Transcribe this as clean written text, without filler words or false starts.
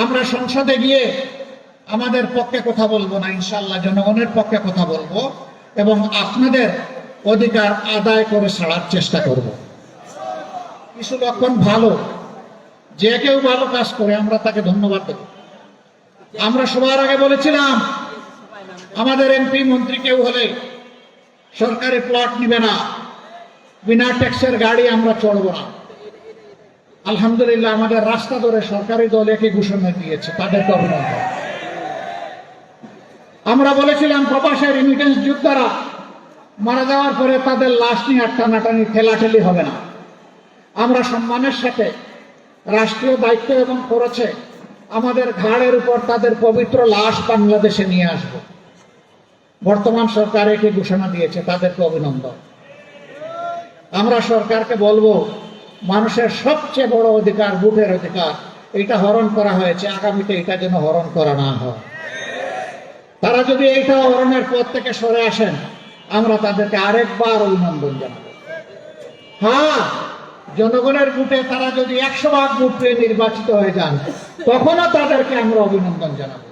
আমরা সংসদে গিয়ে আমাদের পক্ষে কথা বলবো না, ইনশাআল্লাহ জনগণের পক্ষে কথা বলবো এবং আপনাদের অধিকার আদায় করে ছাড়ার চেষ্টা করব। কিছু লক্ষণ ভালো, যে কেউ ভালো কাজ করে আমরা তাকে ধন্যবাদ দেব। আমরা সবার আগে বলেছিলাম আমাদের এমপি মন্ত্রী কেউ হলে সরকারি প্লট নিবে না, বিনা ট্যাক্সের গাড়ি আমরা চড়বো না। আলহামদুলিল্লাহ আমাদের রাস্তা ধরে সরকারি দল একই ঘোষণা দিয়েছে, তাদেরকে অভিনন্দন। আমরা বলেছিলাম প্রবাসের রিমিটেন্স যোদ্ধারা মারা যাওয়ার পরে তাদের লাশ নিয়ে টানাটানি ঠেলাঠেলি হবে না। আমরা সম্মানের সাথে রাষ্ট্রীয় দায়িত্ব এবং খরচে আমাদের ঘাড়ের উপর তাদের পবিত্র লাশ বাংলাদেশে নিয়ে আসব। বর্তমান সরকার একই ঘোষণা দিয়েছে, তাদেরকে অভিনন্দন। আমরা সরকারকে বলবো মানুষের সবচেয়ে বড় অধিকার, ভোটের অধিকার, এটা হরণ করা হয়েছে, আগামীতে এটা যেন হরণ করা না হয়। তারা যদি এইটা হরণের পথ থেকে সরে আসেন, আমরা তাদেরকে আরেকবার অভিনন্দন জানাবো। হ্যাঁ, জনগণের ভোটে তারা যদি 100 ভাগ ভোট পেয়ে নির্বাচিত হয়ে যান, তখনও তাদেরকে আমরা অভিনন্দন জানাবো।